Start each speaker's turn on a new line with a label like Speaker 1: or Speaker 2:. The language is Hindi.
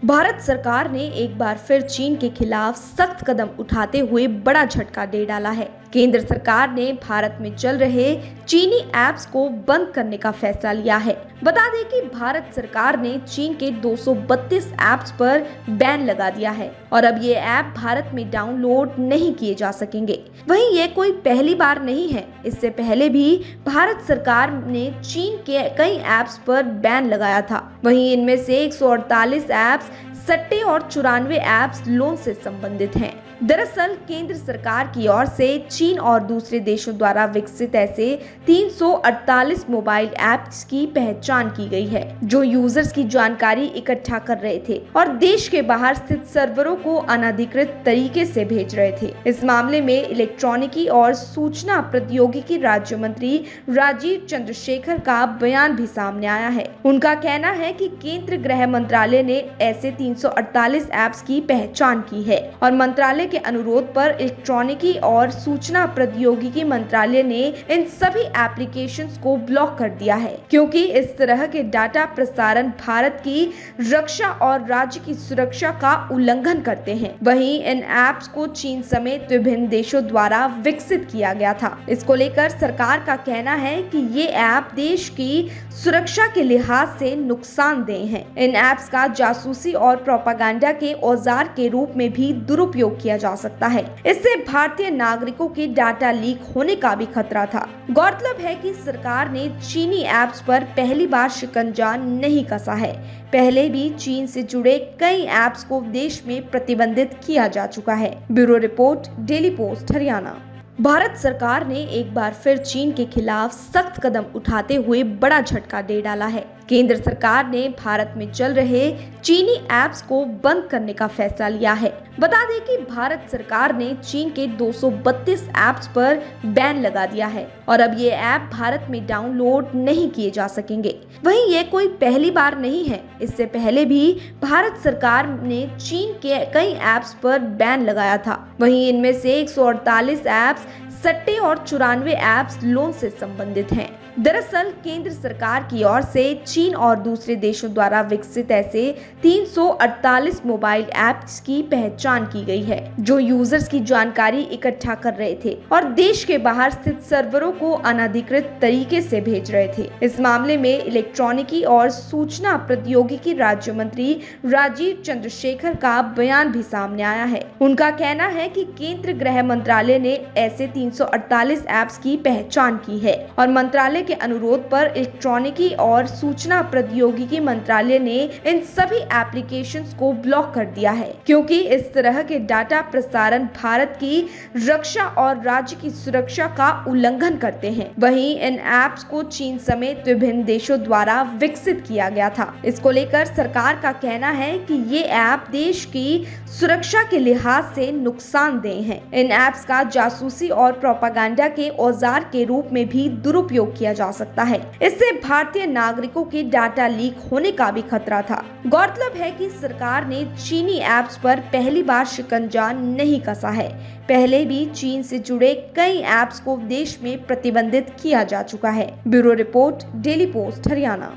Speaker 1: भारत सरकार ने एक बार फिर चीन के खिलाफ सख्त कदम उठाते हुए बड़ा झटका दे डाला है। केंद्र सरकार ने भारत में चल रहे चीनी ऐप्स को बंद करने का फैसला लिया है। बता दें कि भारत सरकार ने चीन के 232 ऐप्स पर बैन लगा दिया है और अब ये ऐप भारत में डाउनलोड नहीं किए जा सकेंगे। वहीं ये कोई पहली बार नहीं है। इससे पहले भी भारत सरकार ने चीन के कई ऐप्स पर बैन लगाया था। वहीं इनमें से 148 ऐप्स सट्टे और 94 ऐप्स लोन से संबंधित हैं। दरअसल केंद्र सरकार की ओर से चीन और दूसरे देशों द्वारा विकसित ऐसे 348 मोबाइल ऐप्स की पहचान की गई है, जो यूजर्स की जानकारी इकट्ठा कर रहे थे और देश के बाहर स्थित सर्वरों को अनधिकृत तरीके से भेज रहे थे। इस मामले में इलेक्ट्रॉनिकी और सूचना प्रौद्योगिकी राज्य मंत्री राजीव चंद्रशेखर का बयान भी सामने आया है। उनका कहना है कि केंद्र गृह मंत्रालय ने ऐसे 348 ऐप्स की पहचान की है और मंत्रालय के अनुरोध पर इलेक्ट्रॉनिकी और सूचना प्रौद्योगिकी मंत्रालय ने इन सभी एप्लीकेशंस को ब्लॉक कर दिया है, क्योंकि इस तरह के डाटा प्रसारण भारत की रक्षा और राज्य की सुरक्षा का उल्लंघन करते हैं। वहीं इन ऐप्स को चीन समेत विभिन्न देशों द्वारा विकसित किया गया था। इसको लेकर सरकार का कहना है कि ये ऐप देश की सुरक्षा के लिहाज से नुकसानदेह हैं। इन ऐप्स का जासूसी और प्रोपागेंडा के औजार के रूप में भी दुरुपयोग किया जा सकता है। इससे भारतीय नागरिकों के डाटा लीक होने का भी खतरा था। गौरतलब है कि सरकार ने चीनी ऐप्स पर पहली बार शिकंजा नहीं कसा है। पहले भी चीन से जुड़े कई ऐप्स को देश में प्रतिबंधित किया जा चुका है। Bureau report, daily post, Haryana. Bharat सरकार ने एक बार फिर चीन के खिलाफ सख्त कदम उठाते हुए बड़ा झटका दे डाला है। केंद्र सरकार ने भारत में चल रहे चीनी ऐप्स को बंद करने का फैसला लिया है। बता दें कि भारत सरकार ने चीन के 232 ऐप्स पर बैन लगा दिया है और अब ये ऐप भारत में डाउनलोड नहीं किए जा सकेंगे। वहीं ये कोई पहली बार नहीं है। इससे पहले भी भारत सरकार ने चीन के कई ऐप्स पर बैन लगाया था। वहीं इनमें से 148 ऐप्स सट्टे और 94 ऐप्स लोन से संबंधित हैं। दरअसल केंद्र सरकार की ओर से चीन और दूसरे देशों द्वारा विकसित ऐसे 348 मोबाइल ऐप्स की पहचान की गई है, जो यूजर्स की जानकारी इकट्ठा कर रहे थे और देश के बाहर स्थित सर्वरों को अनधिकृत तरीके से भेज रहे थे। इस मामले में इलेक्ट्रॉनिकी और सूचना प्रौद्योगिकी राज्य मंत्री राजीव चंद्रशेखर का बयान भी सामने आया है। उनका कहना है कि केंद्र गृह मंत्रालय ने ऐसे 348 ऐप्स की पहचान की है और मंत्रालय के अनुरोध पर इलेक्ट्रॉनिकी और सूचना प्रौद्योगिकी मंत्रालय ने इन सभी एप्लीकेशंस को ब्लॉक कर दिया है, क्योंकि इस तरह के डाटा प्रसारण भारत की रक्षा और राज्य की सुरक्षा का उल्लंघन करते हैं। वहीं इन ऐप्स को चीन समेत विभिन्न देशों द्वारा विकसित किया गया था। इसको लेकर सरकार का कहना है कि ये ऐप देश की सुरक्षा के लिहाज से नुकसानदेह हैं। इन ऐप्स का जासूसी और प्रोपागेंडा के औजार के रूप में भी दुरुपयोग किया जा सकता है। इससे भारतीय नागरिकों के डाटा लीक होने का भी खतरा था। गौरतलब है कि सरकार ने चीनी ऐप्स पर पहली बार शिकंजा नहीं कसा है। पहले भी चीन से जुड़े कई ऐप्स को देश में प्रतिबंधित किया जा चुका है। Bureau report, daily post, Haryana.